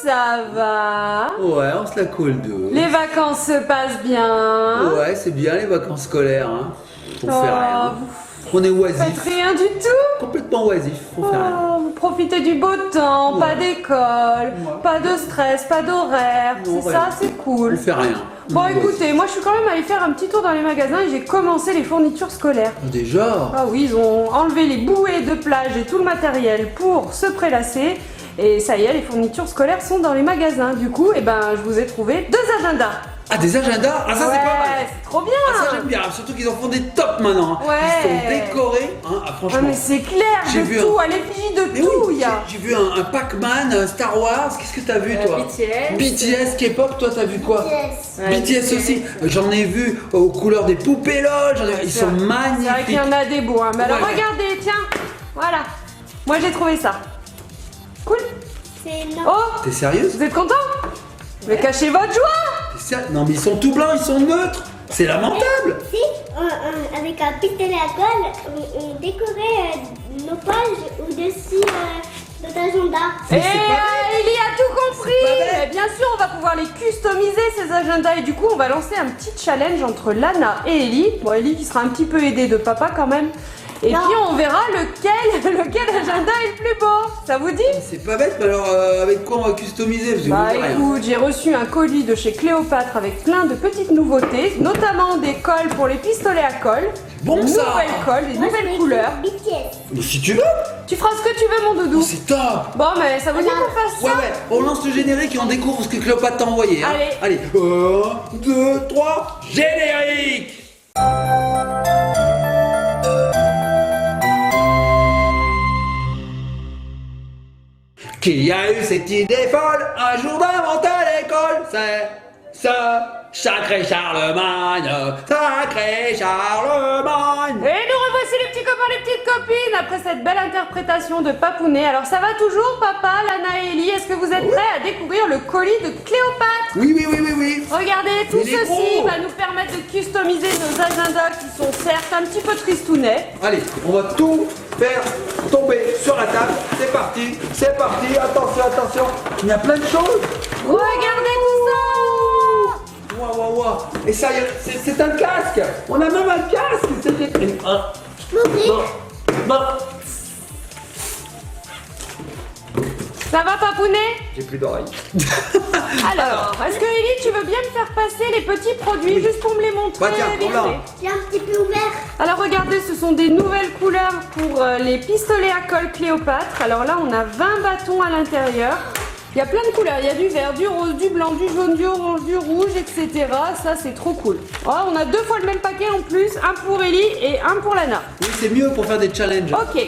ça va? Ouais, on se la coule douce. Les vacances se passent bien? Ouais, c'est bien les vacances scolaires. Hein. On fait rien. On est Vous oisif. faites rien du tout? Complètement oisif. On fait rien. Vous profitez du beau temps, pas d'école, pas de stress, pas d'horaire. Non, C'est rien. ça, c'est cool. On fait rien. Bon, On est écoutez, moi je suis quand même allée faire un petit tour dans les magasins et j'ai commencé les fournitures scolaires. oisif. Déjà. Ah oui, ils ont enlevé les bouées de plage et tout le matériel pour se prélasser. Et ça y est, les fournitures scolaires sont dans les magasins. Du coup, eh ben, je vous ai trouvé 2 agendas. Ah, des agendas. Ah, ça ouais, c'est pas mal. c'est trop bien. Ah, ça j'aime bien. Surtout qu'ils en font des tops maintenant. Hein. Ouais. Ils sont décorés. Hein. Ah, Ah, franchement. mais c'est clair, J'ai de vu tout, à l'effigie de Mais tout, oui, il y a. j'ai vu un Pac-Man, un Star Wars. Qu'est-ce que t'as vu toi? BTS. BTS, K-pop. Toi t'as vu quoi? Ouais, BTS aussi. J'en ai vu aux couleurs des poupées LOL. Ils sont C'est vrai magnifiques. qu'il y en a des beaux. Hein. Mais alors Ouais. regardez, tiens, voilà. Moi j'ai trouvé ça. Cool. C'est énorme. Oh, T'es sérieuse? vous êtes content? Mais cachez votre joie. Non mais ils sont tout blancs, ils sont neutres. C'est lamentable. Si, avec un pistolet à colle, on décorait nos pages au-dessus de notre agenda. Et Mais c'est pas il y a tout compris. C'est pas bête. Mais bien sûr, on va pouvoir les customiser ces agendas et du coup, on va lancer un petit challenge entre Lana et Ellie. Bon, Ellie qui sera un petit peu aidée de papa quand même. Et Non. puis on verra lequel agenda est le plus beau. Ça vous dit? C'est pas bête, mais alors avec quoi on va customiser? Parce que Bah je vois rien. écoute, j'ai reçu un colis de chez Cléopâtre avec plein de petites nouveautés, notamment des colles pour les pistolets à colle, Bon, une ça. nouvelle colle, des Moi, je nouvelles vais couleurs. écrire BTS. Mais si tu veux. Tu feras ce que tu veux, mon doudou. Oh, c'est top. Bon, mais ça vous dit qu'on fasse Ouais, ça? ouais, on lance le générique et on découvre ce que Cléopâtre t'a envoyé. Hein. Allez. 1, 2, 3, générique. Qui a eu cette idée folle un jour d'inventer l'école? C'est ce sacré Charlemagne, sacré Charlemagne. Et nous revoici les petits copains, les petites copines, après cette belle interprétation de Papounet. Alors ça va toujours, papa, Lana et Ellie? Est-ce que vous êtes prêts à découvrir le colis de Cléopâtre? Oui, oui, oui, oui, oui. Regardez, tout Il est ceci gros. va nous permettre de customiser nos agendas qui sont certes un petit peu tristounets. Allez, on va tout faire tomber sur la table. C'est parti, c'est parti. Attention, attention. Il y a plein de choses. Regardez tout ça! Waouh, waouh, waouh. Et ça, c'est un casque. On a même un casque. C'était. Bon, bon. Ça va, Papounet? J'ai plus d'oreilles. Alors, est-ce que Ellie, tu veux bien me faire passer les petits produits juste pour me les montrer? Bah, tiens, vite prends-la. fait. J'ai un petit peu ouvert. Alors regardez, ce sont des nouvelles couleurs pour les pistolets à colle Cléopâtre. Alors là, on a 20 bâtons à l'intérieur. Il y a plein de couleurs, il y a du vert, du rose, du blanc, du jaune, du orange, du rouge, etc. Ça, c'est trop cool. Oh, on a 2 fois le même paquet en plus, un pour Ellie et un pour Lana. Oui, c'est mieux pour faire des challenges. Ok.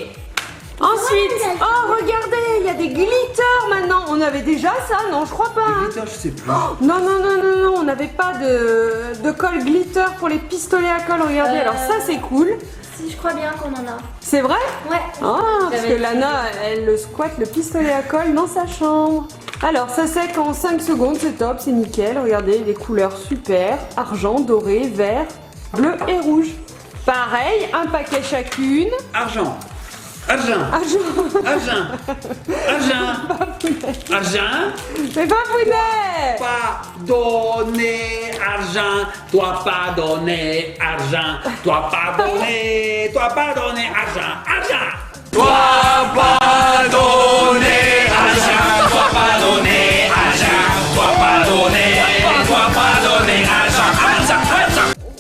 Ensuite, oh regardez, il y a des glitters maintenant. On avait déjà ça, non, je crois pas. Les hein. glitters, je sais plus. Non, non, non, non, non, on n'avait pas de colle glitter pour les pistolets à colle. Regardez, alors ça c'est cool. Si, je crois bien qu'on en a. C'est vrai? Ouais. Ah, parce que Lana, elle le squatte le pistolet à colle dans sa chambre. Alors, ça sec en 5 secondes, c'est top, c'est nickel. Regardez, les couleurs super. Argent, doré, vert, bleu et rouge. Pareil, un paquet chacune. Argent. Argent. Argent. Argent. Argent. Argent. C'est pas Papounet. Pas donner argent, dois pas donner argent, dois pas donner argent, argent. Dois pas donner argent, dois pas donner argent, dois pas donner argent.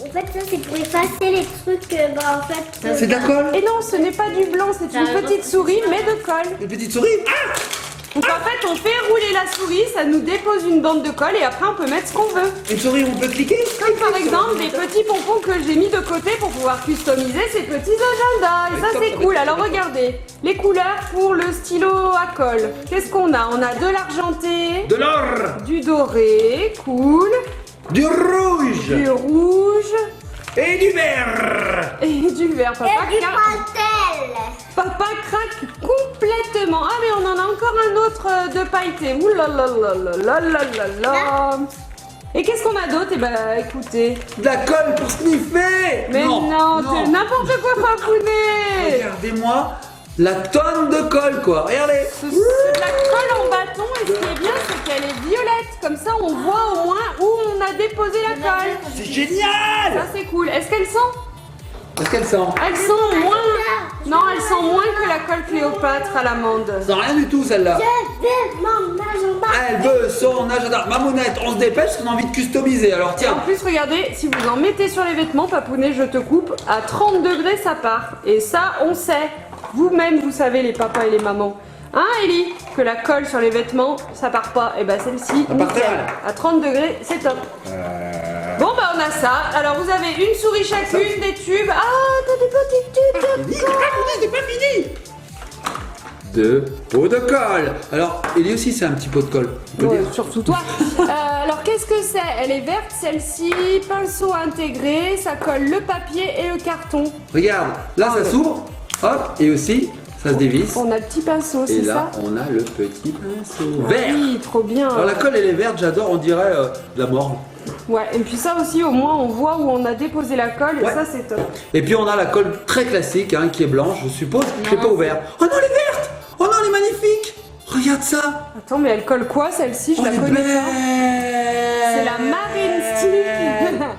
En fait, ça, c'est pour effacer les trucs. En fait. C'est de la colle? Et non, ce n'est pas du blanc, c'est une petite souris, mais de colle. Une petite souris? Ah! Donc en fait, on fait rouler la souris, ça nous dépose une bande de colle et après on peut mettre ce qu'on veut. Une souris, on peut cliquer? Comme par exemple des petits pompons que j'ai mis de côté pour pouvoir customiser ces petits agendas. Et ça c'est cool. Alors regardez, les couleurs pour le stylo à colle. Qu'est-ce qu'on a? On a de l'argenté, De l'or, du doré, cool, du rouge du rouge et du vert. et du vert. Et du pastel. Papa craque complètement. Ah mais on en a encore un autre de pailleté. Ouh là là là là là là là là. Et qu'est-ce qu'on a d'autre? Eh ben écoutez. De la colle pour sniffer. Mais non, c'est n'importe quoi, Papounet. Regardez-moi la tonne de colle quoi. Regardez. C'est de la colle en bâton et ce qui est bien c'est qu'elle est violette. Comme ça on voit au moins où on a déposé la colle. C'est génial. Ça c'est cool. Est-ce qu'elle sent? Qu'est-ce qu'elle sent? Elle sent moins. Non, elle sent moins que la colle Cléopâtre à l'amande. Elle sent rien du tout celle-là. Je veux mon agenda. Elle veut son agenda. Mamounette, on se dépêche parce qu'on a envie de customiser. Alors Et en tiens. plus, regardez, si vous en mettez sur les vêtements, Papounet, je te coupe, à 30 degrés ça part. Et ça, on sait. Vous-même, vous savez, les papas et les mamans. Hein, Ellie? Que la colle sur les vêtements, ça part pas. Et bah celle-ci, Ça part nickel. très mal. À 30 degrés, c'est top. Bon bah on a ça. Alors vous avez une souris chacune, des tubes. Ah, t'as des petits tubes de C'est pas fini. De pot de colle. Alors, Ellie aussi, c'est un petit pot de colle. On peut Ouais, dire. surtout toi. Alors qu'est-ce que c'est? Elle est verte celle-ci, pinceau intégré, ça colle le papier et le carton. Regarde, là ça s'ouvre. Hop, et aussi, ça se dévisse. On a le petit pinceau, Et c'est là, ça? on a le petit pinceau Ah vert. oui, trop bien. Alors la colle, elle est verte, j'adore, on dirait de la morve. Ouais, et puis ça aussi, au moins, on voit où on a déposé la colle, et Ouais. ça, c'est top. Et puis on a la colle très classique, hein, qui est blanche, je suppose. Je l'ai pas ouvert. Oh non, elle est verte. Oh non, elle est magnifique. Regarde ça. Attends, mais elle colle quoi, celle-ci? Je Oh, la elle est connais belle. pas. C'est la Marine Stick.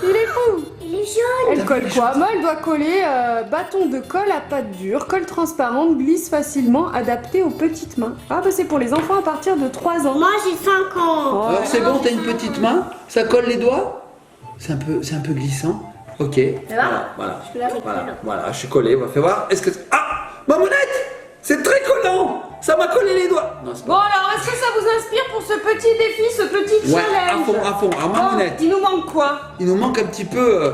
Il est fou. Il est jaune. Elle colle quoi? Moi, elle doit coller bâton de colle à pâte dure, colle transparente, glisse facilement, adaptée aux petites mains. Ah, bah c'est pour les enfants à partir de 3 ans. Moi j'ai 5 ans. Oh, Alors c'est bon, t'as une petite main, ça colle les doigts. C'est un peu glissant. Ok. Voilà. Voilà, je suis collé, on va faire voir. Est-ce que. Ah, Mamounette, c'est très collant. Ça m'a collé les doigts. Non, c'est Bon, pas. alors, est-ce que ça vous inspire pour ce petit défi, ce petit Ouais, challenge? à fond. Alors Bon, Mamounette, il nous manque quoi? il nous manque un petit peu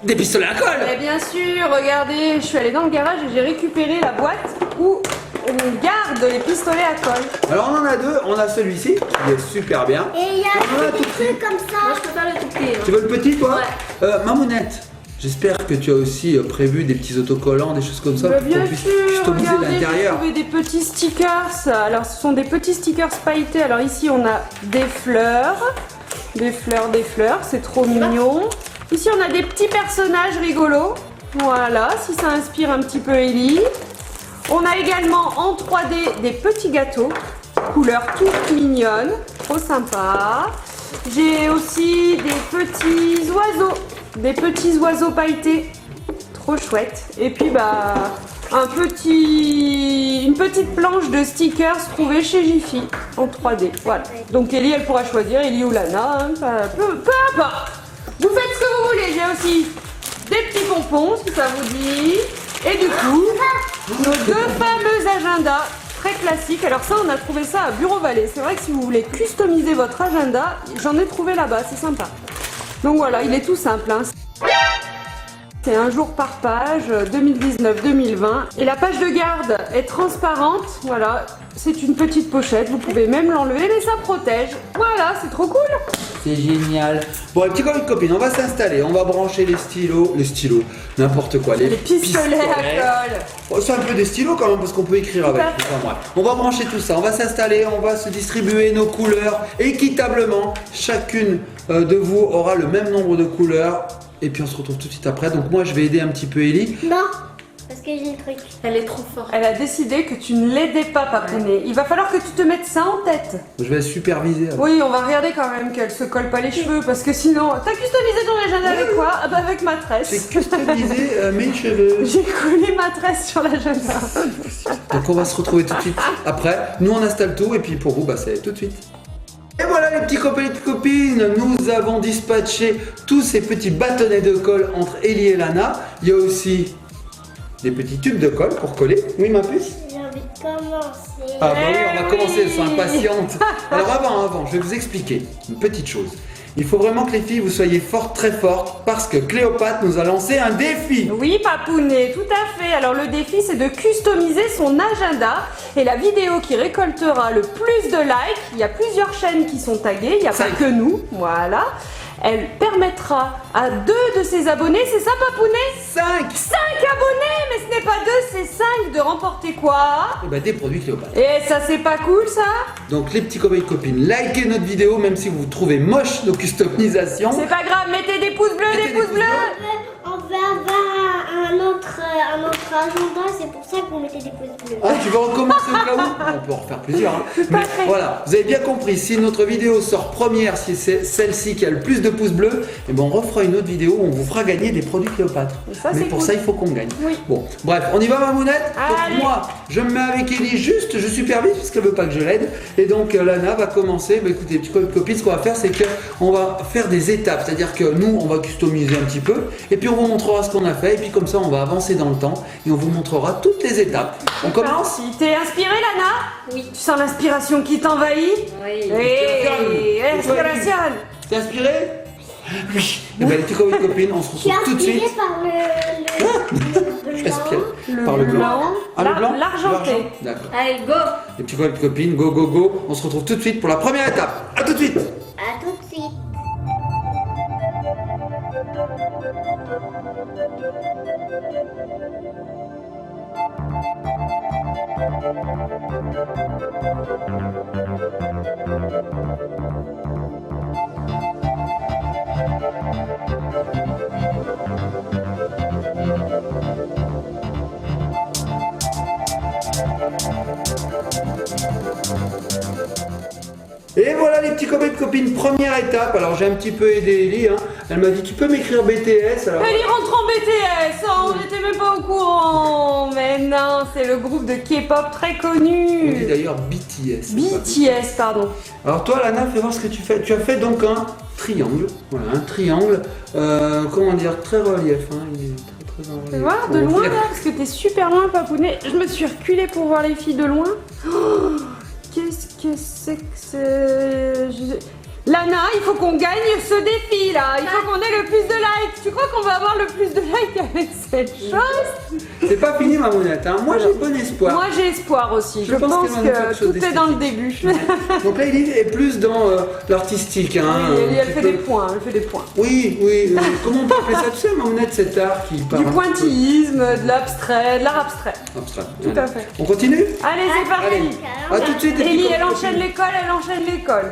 des pistolets à colle. Eh bien sûr, regardez, je suis allée dans le garage et j'ai récupéré la boîte où on garde les pistolets à colle. Alors on en a deux, on a celui-ci, qui est super bien. Et il y a On en a des tout petit. trucs comme ça. je préfère le tout petit. Tu veux le petit toi? Mamounette, j'espère que tu as aussi prévu des petits autocollants, des choses comme ça, Bah, pour bien qu'on puisse sûr, customiser regardez, j'ai l'intérieur. trouvé des petits stickers. Alors, ce sont des petits stickers pailletés. Alors ici, on a des fleurs, c'est trop mignon. Ici, on a des petits personnages rigolos. Voilà, si ça inspire un petit peu Ellie. On a également en 3D des petits gâteaux, couleurs toutes mignonnes, trop sympa. J'ai aussi des petits oiseaux pailletés, trop chouette. Et puis bah une petite planche de stickers trouvée chez Jiffy en 3D. Voilà. Donc Ellie, elle pourra choisir, Ellie ou Lana, hein, peu importe. Vous faites ce que vous voulez. J'ai aussi des petits pompons, si ça vous dit. Et du coup, nos deux fameux agendas très classiques. Alors ça, on a trouvé ça à Bureau Vallée. C'est vrai que si vous voulez customiser votre agenda, j'en ai trouvé là-bas, c'est sympa. Donc voilà, il est tout simple, hein. C'est un jour par page, 2019-2020. Et la page de garde est transparente, voilà. C'est une petite pochette, vous pouvez même l'enlever, mais ça protège. Voilà, c'est trop cool. C'est génial. Bon, les petits copains et copines, on va s'installer, on va brancher les stylos, n'importe quoi, Les pistolets à colle. Oh, c'est un peu des stylos quand même parce qu'on peut écrire avec. à fait. Enfin, bref. On va brancher tout ça, on va s'installer, on va se distribuer nos couleurs équitablement. Chacune de vous aura le même nombre de couleurs. Et puis on se retrouve tout de suite après. Donc moi je vais aider un petit peu Ellie. Non, parce que j'ai le truc. Elle est trop forte. Elle a décidé que tu ne l'aidais pas, Papounet. Il va falloir que tu te mettes ça en tête. Je vais superviser. Oui, on va regarder quand même qu'elle se colle pas les cheveux parce que sinon. T'as customisé ton agenda avec quoi? Ah bah avec ma J'ai tresse. customisé mes cheveux. J'ai collé ma tresse sur l'agenda. Donc on va se retrouver tout de suite après. Nous on installe tout et puis pour vous bah c'est tout de suite. Et voilà les petits copains et les petites copines, nous avons dispatché tous ces petits bâtonnets de colle entre Ellie et Lana. Il y a aussi des petits tubes de colle pour coller. Oui ma puce? J'ai envie de commencer. Ah bah oui, on va oui. commencer, elles sont impatientes. Alors avant, je vais vous expliquer une petite chose. Il faut vraiment que les filles vous soyez fortes, très fortes, parce que Cléopâtre nous a lancé un défi. Oui, Papounet, tout à fait. Alors le défi, c'est de customiser son agenda. Et la vidéo qui récoltera le plus de likes, il y a plusieurs chaînes qui sont taguées, il n'y a pas 5. que nous, voilà. Elle permettra à 2 de ses abonnés, c'est ça Papounet? 5. 5 abonnés, mais ce n'est pas 2, c'est 5 de remporter quoi? Et bah des produits Cléopâtre. Et ça, c'est pas cool ça? Donc les petits copains et copines, likez notre vidéo, même si vous trouvez moche nos customisations. C'est pas grave, mettez des pouces bleus, Mettez des des pouces pouces bleus. On va avoir un autre un autre agenda, c'est pour ça que vous mettez des pouces bleus. Ah, tu veux recommencer au cas où? On peut en refaire plusieurs. Hein. Mais voilà, vous avez bien compris, si notre vidéo sort première, si c'est celle-ci qui a le plus de pouces bleus, et ben on refera une autre vidéo où on vous fera gagner des produits Cléopâtre. Ça, mais c'est pour cool. ça, il faut qu'on gagne. Oui. Bon, bref, on y va, Mamounette? Allez. Donc, moi, je me mets avec Ellie juste, je supervise parce qu'elle veut pas que je l'aide. Et donc, Lana va commencer. Bah, écoutez, petits copines, ce qu'on va faire, c'est qu'on va faire des étapes. C'est-à-dire que nous, on va customiser un petit peu. Et puis, on vous montrera ce qu'on a fait. Et puis, comme ça, on va avancer dans le temps. Et on vous montrera toutes les étapes. On commence? Si t'es inspirée, Lana? Oui. Tu sens l'inspiration qui t'envahit? Oui. Hey, inspiration! T'es inspiré? Oui. Et ben, les petits copines, on se Je suis retrouve tout de suite. inspirée par le Inspiré blanc. par le blanc. Ah, le blanc? L'argenté. L'argent. D'accord. Allez, go. Les petits copines, go, go, go. On se retrouve tout de suite pour la première étape. À tout de suite. À tout de suite. Et voilà les petits copains et copines, première étape. Alors j'ai un petit peu aidé Ellie, hein. Elle m'a dit tu peux m'écrire BTS. Alors Elle y rentre en BTS, oh, on n'était même pas au courant. Mais non, c'est le groupe de K-pop très on dit connu. d'ailleurs BTS. BTS, pardon. Alors toi Lana, fais voir ce que tu fais. Tu as fait donc un triangle. Voilà, un triangle. Comment dire, très relief. Hein. Il est très en relief. Tu vois, Faut de loin faire- là, parce que t'es super loin, Papounet. Je me suis reculée pour voir les filles de loin. Oh, qu'est-ce que c'est que Lana, il faut qu'on gagne ce défi là. Il faut qu'on ait le plus de likes. Tu crois qu'on va avoir le plus de likes avec cette chose? C'est pas fini ma monette, hein. Moi j'ai bon espoir. Moi j'ai espoir aussi. Je pense qu'elle va nous faire quelque que chose tout est dans le d'esthétique. début. Donc là Ellie est plus dans l'artistique. Hein, Oui, elle un fait petit peu. des points, elle fait des points. Oui, oui. Comment on peut appeler ça? Tu sais, Mamounette, cet art qui part Du un pointillisme, de l'abstrait, de l'art abstrait. peu abstrait. Tout Allez. à fait. On continue? Allez, c'est Allez. parti. À tout de suite les petits Ellie, copains elle et enchaîne copines. l'école, elle enchaîne l'école.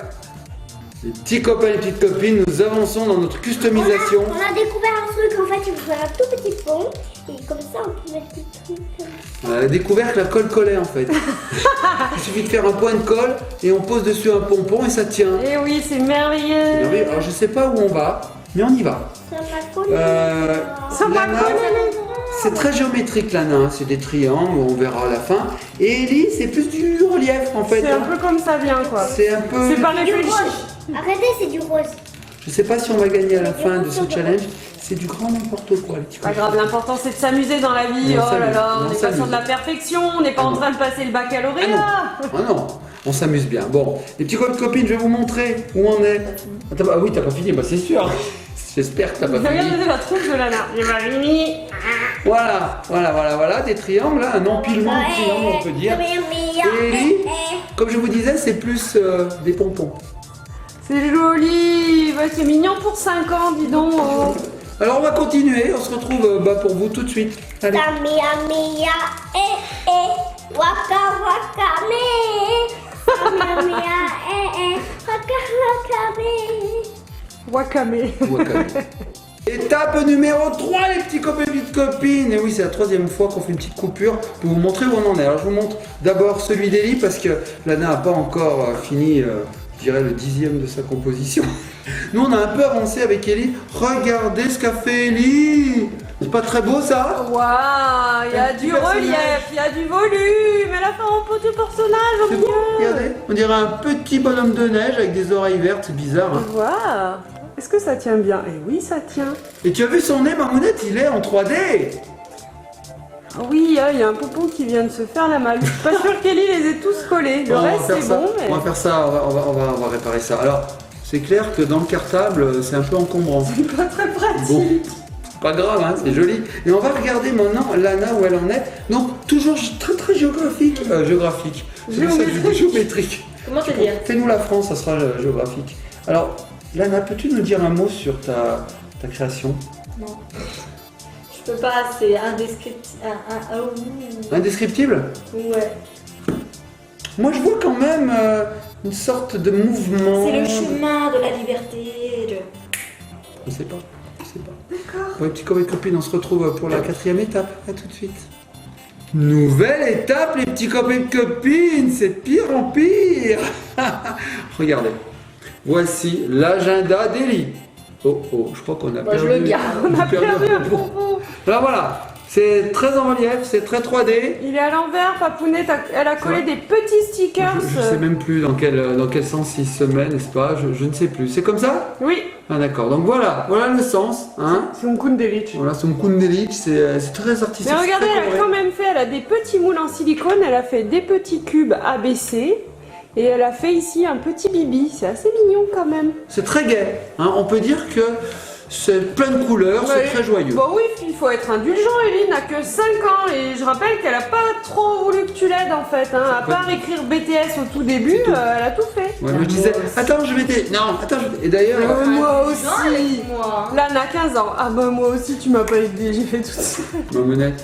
Les petits copains et les petites copines, nous avançons dans notre customisation. On a découvert un truc, en fait, il faut faire un tout petit fond. Et comme ça, on peut mettre des trucs comme ça. On a découvert que la colle collait en fait. Il suffit de faire un point de colle et on pose dessus un pompon et ça tient. Et oui, c'est merveilleux. Merveilleux. Alors je sais pas où on va, mais on y va. Ça m'a collé. Ça m'a Lana, collé. c'est très géométrique Lana, hein. C'est des triangles, on verra à la fin. Et Ellie, c'est plus du relief en fait. C'est un peu comme ça vient quoi. C'est un peu... C'est pas Du réfléchi. rose. Arrêtez, c'est du rose. Je sais pas si on va gagner à la fin de ce challenge. C'est du grand n'importe quoi les petits Pas copains. grave, l'important c'est de s'amuser dans la vie. On Oh là s'amuse, là, on on n'est pas s'amuse. sur de la perfection, on n'est pas en train de passer le baccalauréat. Ah non, on s'amuse bien. Bon, les petits copines, je vais vous montrer où on est. Ah oui, t'as pas fini, bah c'est sûr. J'espère que t'as pas fini. Regardez la troupe de Lana. J'ai pas fini. Voilà, des triangles, là, un empilement de triangles, on peut dire. Et Ellie, comme je vous disais, c'est plus des pompons. C'est joli. Ouais, c'est mignon pour 5 ans, dis donc. Oh. Alors on va continuer, on se retrouve pour vous tout de suite. Allez. Tamia, mia, waka, waka, me. Tamia, mia, waka, waka, me. Wakame. Wakame. Étape numéro 3 les petits copains et petites copines. Et oui, c'est la troisième fois qu'on fait une petite coupure pour vous montrer où on en est. Alors je vous montre d'abord celui d'Ellie parce que Lana n'a pas encore fini, je dirais, le 10e de sa composition. Nous on a un peu avancé avec Ellie. Regardez ce qu'a fait Ellie. C'est pas très beau ça? Waouh, il y a Un petit du personnage. relief, il y a du volume. Elle a fait un petit personnage au C'est beau, milieu. regardez. On dirait un petit bonhomme de neige avec des oreilles vertes, c'est bizarre. Hein. Waouh. Est-ce que ça tient bien? Eh oui, ça tient. Et tu as vu son nez, Mamounette, il est en 3D. Ah oui, il y a un pompon qui vient de se faire la malle. Je suis pas sûre qu'Ellie les ait tous collés. Le On va reste, faire c'est ça. bon, mais... On va faire ça, on va réparer ça. Alors, c'est clair que dans le cartable, c'est un peu encombrant. c'est pas très pratique. Bon, pas grave, hein, c'est joli. Et on va regarder maintenant Lana où elle en est. Donc, toujours très géographique. Géographique. C'est pour ça que je dis géométrique. Comment te dire? Fais-nous la France, ça sera géographique. Alors, Lana, peux-tu nous dire un mot sur ta création? Non. Je peux pas, c'est indescriptible. Indescriptible? Ouais. Moi, je vois quand même une sorte de mouvement. C'est le chemin de la liberté. Je sais pas. sais pas. D'accord. Bon, les petits copains et copines, on se retrouve pour la 4e étape. À tout de suite. Nouvelle étape, les petits copains et copines, c'est de pire en pire. Regardez, voici l'agenda d'Eli. Oh, je crois qu'on a Moi, perdu. je le garde. On a perdu un pompon. Là, voilà, c'est très en relief, c'est très 3D. Il est à l'envers, Papounet, elle a collé des petits stickers. Je sais même plus dans quel sens il se met, n'est-ce pas, je ne sais plus. C'est comme ça? Oui, Ah d'accord, donc voilà le sens. Hein. c'est un Kundelic. Voilà, son Kundelic, c'est très artistique. Mais regardez, c'est très elle a coloré. quand même fait, elle a des petits moules en silicone, elle a fait des petits cubes ABC et elle a fait ici un petit bibi. C'est assez mignon quand même. C'est très gai. Hein. On peut dire que c'est plein de couleurs, c'est très joyeux. Bon oui, il faut être indulgent, Ellie n'a que 5 ans et je rappelle qu'elle a pas trop voulu que tu l'aides en fait. Hein. À part écrire BTS au tout début, tout. elle a tout fait. Ouais, mais je disais, attends, je vais t'aider. Non, attends, je vais... Et d'ailleurs, Moi Non, aussi. avec moi. Là, elle a 15 ans. Ah bah moi aussi, tu m'as pas aidé, j'ai fait tout ça. ma monette,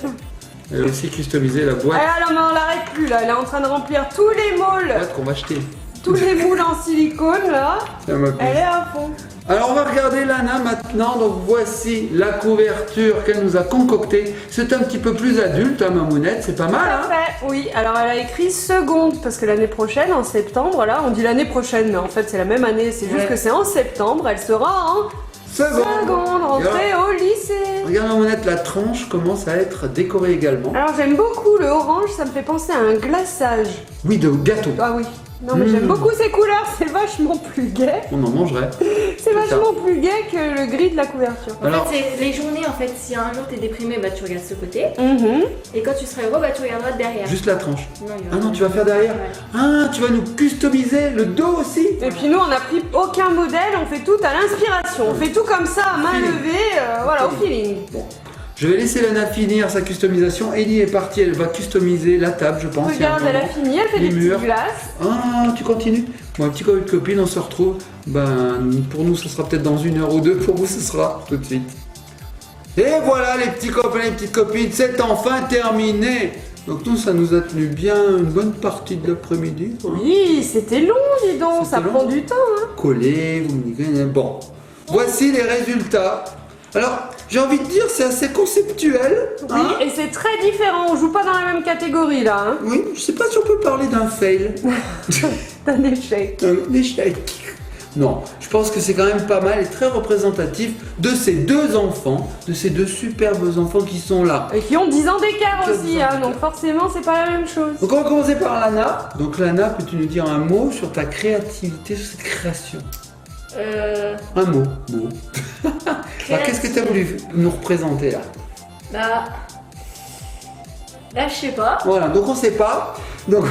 elle a aussi customisé la boîte Ah non, mais on l'arrête plus là, elle est en train de remplir tous les moules. qu'on va acheter. Tous les moules en silicone là. Ça m'a plu. Elle est à fond. Alors on va regarder Lana maintenant, donc voici la couverture qu'elle nous a concoctée. C'est un petit peu plus adulte, hein, Mamounette, c'est pas mal. Hein. Parfait, oui. Alors elle a écrit seconde parce que l'année prochaine, en septembre, là, on dit l'année prochaine, mais en fait c'est la même année, c'est juste que c'est en septembre, elle sera en seconde, rentrée au lycée. Regarde Mamounette, la tranche commence à être décorée également. Alors j'aime beaucoup le orange, ça me fait penser à un glaçage. Oui, de gâteau. Ah oui. Non mais j'aime beaucoup ces couleurs, c'est vachement plus gai. On en mangerait. C'est vachement plus gai que le gris de la couverture. En Alors- fait, c'est les journées, en fait, si un jour t'es déprimé, bah tu regardes ce côté. Mhm. Et quand tu seras heureux, bah tu regarderas derrière. Juste la tranche. Non, il y Ah aura- non, tu vas faire derrière. Ouais. Ah, tu vas nous customiser le dos aussi. Et puis nous on a pris aucun modèle, on fait tout à l'inspiration. On fait tout comme ça, à main Feeling. levée, voilà, au feeling. Je vais laisser Lana finir sa customisation. Ellie est partie, elle va customiser la table, je pense. Regarde, Il y a un elle a moment. fini, elle fait Les des murs. petites glaces. Ah, tu continues. Bon, un petit copine, on se retrouve. Ben, pour nous, ce sera peut-être dans 1 heure ou 2. Pour vous, ce sera tout de suite. Et voilà, les petits copains, les petites copines, c'est enfin terminé. Donc nous, ça nous a tenu bien une bonne partie de l'après-midi. Hein. Oui, c'était long, dis donc, ça C'était prend long. du temps. Hein. Collé, vous me dites. Bon, voici les résultats. Alors, j'ai envie de dire, c'est assez conceptuel. Oui, hein. et c'est très différent, on joue pas dans la même catégorie là. Hein. Oui, je sais pas si on peut parler d'un fail, Un échec. d'un échec. Non, je pense que c'est quand même pas mal et très représentatif de ces deux enfants, de ces deux superbes enfants qui sont là. Et qui ont 10 ans d'écart 10 aussi, ans hein, donc forcément c'est pas la même chose. Donc on va commencer par Lana. Donc Lana, peux-tu nous dire un mot sur ta créativité, sur cette création? Un mot. Alors, qu'est-ce que tu as voulu nous représenter là? Bah. Là, je sais pas. Voilà, donc on sait pas. Donc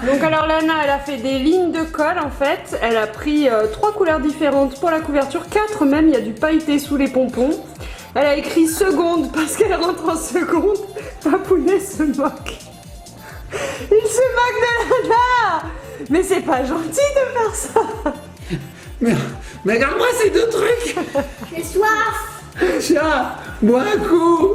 Donc alors Lana, elle a fait des lignes de colle en fait. Elle a pris 3 couleurs différentes pour la couverture, 4 même, il y a du pailleté sous les pompons. Elle a écrit seconde parce qu'elle rentre en seconde. Papounet se moque. Il se moque de Lana. Mais c'est pas gentil de faire ça. mais regarde-moi ces deux trucs. J'ai soif. Tiens, bois un coup.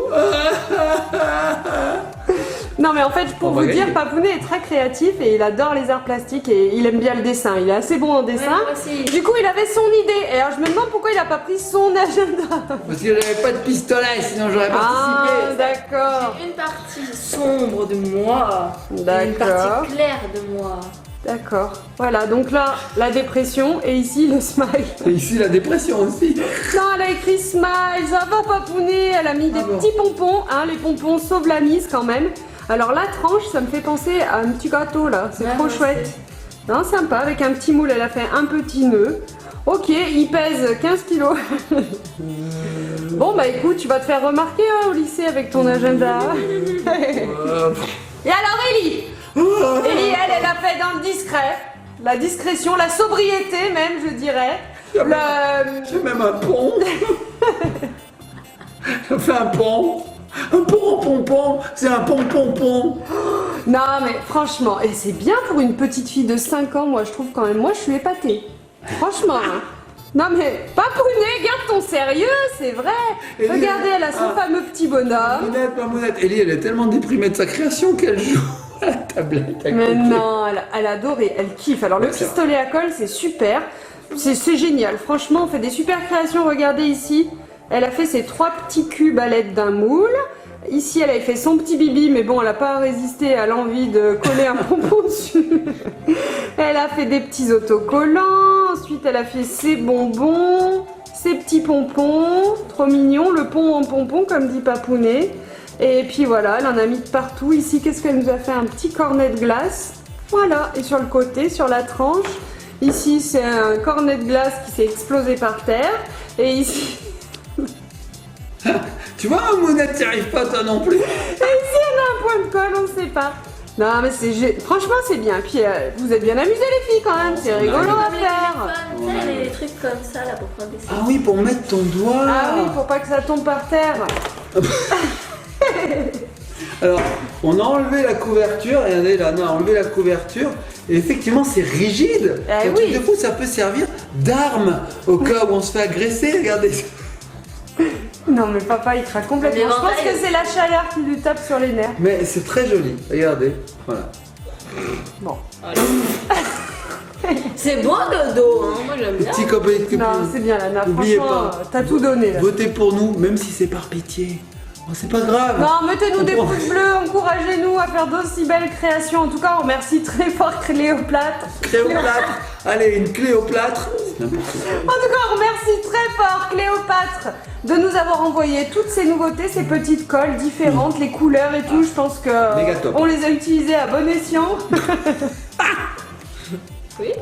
Non mais en fait pour On vous va dire, gagner. Papounet est très créatif et il adore les arts plastiques et il aime bien le dessin. Il est assez bon en Ouais, dessin. moi aussi. Du coup il avait son idée et alors je me demande pourquoi il a pas pris son agenda. Parce que j'avais pas de pistolet, sinon j'aurais Ah participé. d'accord. J'ai une partie sombre de moi. Et une D'accord. partie claire de moi. D'accord. Voilà, donc là, la dépression et ici le smile. Et ici la dépression aussi. Non, elle a écrit smile, ça va Papounet. Elle a mis des bon. petits pompons, hein, les pompons sauvent la mise quand même. Alors la tranche, ça me fait penser à un petit gâteau là, c'est Ouais, trop moi chouette. Non, sympa, avec un petit moule, elle a fait un petit nœud. Ok, il pèse 15 kilos. Bon bah écoute, tu vas te faire remarquer hein, au lycée avec ton agenda. Et alors Ellie Ellie, elle a fait dans le discret. La discrétion, la sobriété même, je dirais. J'ai même un pont. Ça fait un pont. Un pont en pompon. C'est un pont-pompon. Non mais franchement, et c'est bien pour une petite fille de 5 ans, moi je trouve quand même, moi je suis épatée. Franchement. Hein. Non mais, Papounet, garde ton sérieux, c'est vrai. Ellie, Regardez, elle a son fameux petit bonhomme. Mamounette. Ellie, elle est tellement déprimée de sa création qu'elle joue à la tablette. à Mais côté. non, elle a adoré, elle kiffe. Alors le Ouais, c'est pistolet à colle, c'est super. C'est génial. Franchement, on fait des super créations. Regardez ici. Elle a fait ses 3 petits cubes à l'aide d'un moule. Ici, elle avait fait son petit bibi, mais bon, elle n'a pas résisté à l'envie de coller un pompon dessus. Elle a fait des petits autocollants. Ensuite, elle a fait ses bonbons, ses petits pompons. Trop mignon, le pont en pompon, comme dit Papounet. Et puis voilà, elle en a mis de partout. Ici, qu'est-ce qu'elle nous a fait? Un petit cornet de glace. Voilà, et sur le côté, sur la tranche. Ici, c'est un cornet de glace qui s'est explosé par terre. Et ici... Tu vois, Mounette, t'y arrives pas toi non plus. Et ici, on a un point de colle, on ne sait pas. Non, mais franchement, c'est bien. Puis, vous êtes bien amusés, les filles, quand même. C'est rigolo à faire. Tu sais, les trucs comme ça, là, pour prendre des Ah oui, pour mettre ton doigt. Ah oui, pour pas que ça tombe par terre. Alors, on a enlevé la couverture, et regardez là, on a enlevé la couverture, et effectivement c'est rigide. Eh Un oui. truc de fou, ça peut servir d'arme au cas où on se fait agresser, regardez. Non, mais papa, il craque complètement. Mais Je pense l'éventail- que c'est la chaleur qui lui tape sur les nerfs. Mais c'est très joli, regardez, voilà. Bon. C'est bon le dos, hein. Moi j'aime bien. Petit copain de copine, Non, c'est bien, Lana. N'oubliez Franchement, pas. t'as tout donné, là. votez pour nous, même si c'est par pitié. Oh, c'est pas grave. Non, mettez-nous des On- pouces bleus, encouragez-nous à faire d'aussi belles créations. En tout cas, on remercie très fort Cléoplâtre. Cléoplâtre, allez, une Cléoplâtre. C'est n'importe quoi. En tout cas, on remercie très fort Cléopâtre de nous avoir envoyé toutes ces nouveautés, ces petites colles différentes, les couleurs et tout. Je pense que Méga top. on les a utilisées à bon escient. Oui.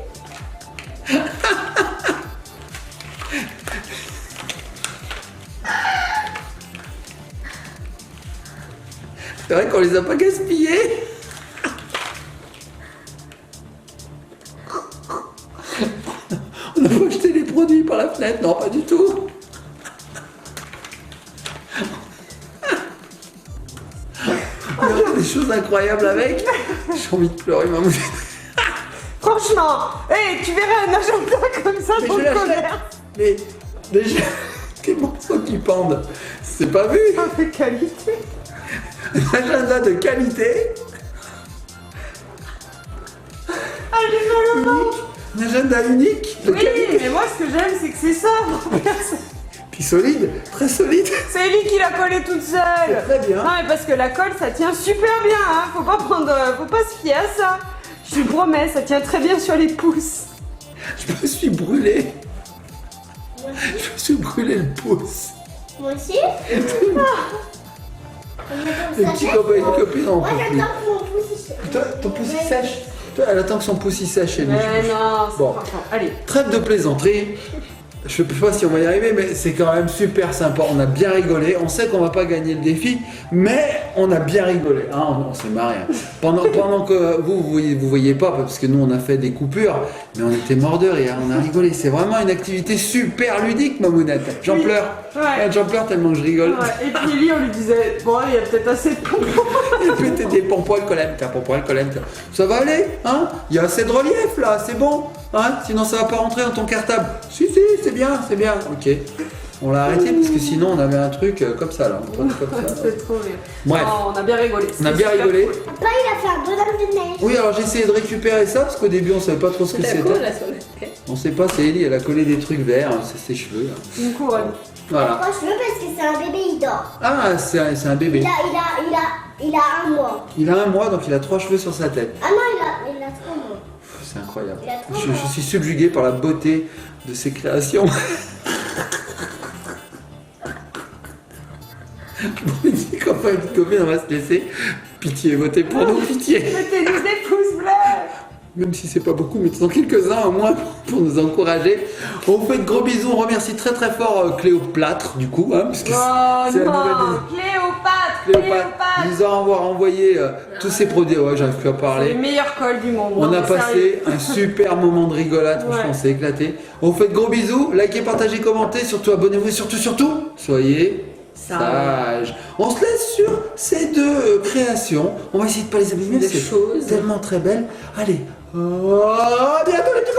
C'est vrai qu'on les a pas gaspillés. On n'a pas jeté les produits par la fenêtre, non, pas du tout. On a fait des choses incroyables avec. J'ai envie de pleurer, maman. Franchement, tu verrais un agenda comme ça Mais dans je le l'achète. colère. Mais déjà, quel morceau qui pendent. C'est pas vu. De qualité. Un agenda de qualité. Ah, j'ai mal au ventre. Un agenda unique de Oui, qualité. mais moi ce que j'aime c'est que c'est sobre. Puis solide, très solide. C'est lui qui l'a collé toute seule. Très bien. Non mais parce que la colle ça tient super bien, hein. Faut pas se fier à ça. Je vous promets, ça tient très bien sur les pouces. Je me suis brûlé. Je me suis brûlé le pouce. Moi aussi. Les petits copains et copines en Moi font plus. j'attends que mon pouce il sèche. Toi, ton pouce il sèche. Toi, elle attend que son pouce il sèche. Elle dit, Mais non, c'est Bon. pas grave. Allez. Trêve de plaisanterie. Je sais pas si on va y arriver, mais c'est quand même super sympa. On a bien rigolé. On sait qu'on va pas gagner le défi, mais on a bien rigolé. Hein, on s'est marré. Hein. Pendant que vous voyez pas, parce que nous on a fait des coupures, mais on était morts de rire. On a rigolé. C'est vraiment une activité super ludique, Mamounette. J'en Oui. pleure. Ouais. J'en pleure tellement que je rigole. Ouais, et puis lui, on lui disait, bon, il y a peut-être assez de pompons. Mettez des pompons alcoolèmes, ça va aller, hein? Il y a assez de relief là, c'est bon, hein? Sinon ça va pas rentrer dans ton cartable. Si, c'est bien, ok. On l'a arrêté parce que sinon on avait un truc comme ça là, un truc comme ça. C'est trop bien. Bref. Oh, on a bien rigolé. On a C'était bien super rigolé. cool. Papa il a fait un bonhomme de neige. Oui, alors j'ai essayé de récupérer ça parce qu'au début on savait pas trop ce que C'est la cool c'était. là sur le tête. On sait pas, c'est Ellie, elle a collé des trucs verts, c'est ses cheveux là. Une couronne. Voilà. Moi je veux parce que c'est un bébé il dort. Ah, c'est un bébé. Il a un mois. Il a 1 mois donc il a 3 cheveux sur sa tête. Ah non il a 3 mois. C'est incroyable. Il a 3 Je mois. suis subjugué par la beauté de ses créations. Bon, les petits copains et petites copines, on va se laisser. Pitié, votez pour nous, pitié. Mettez-nous des pouces bleus. Même si c'est pas beaucoup, mais mettez-en quelques-uns au moins pour nous encourager. On vous fait de gros bisous. On remercie très très fort Cléoplâtre, du coup, hein, puisque Oh c'est la non, nouvelle. Cléopâtre. Il nous a envoyé tous ces produits. Ouais, j'arrive plus à C'est les parler. meilleures colles du monde. On non, a mais passé sérieux. un super moment de rigolade, franchement, Ouais. c'est éclaté. On vous fait de gros bisous, likez, partagez, commentez, surtout abonnez-vous et surtout, soyez sages. On se laisse sur ces deux créations. On va essayer de pas les abîmer, Des c'est choses. tellement très belle. Allez, à bientôt les petits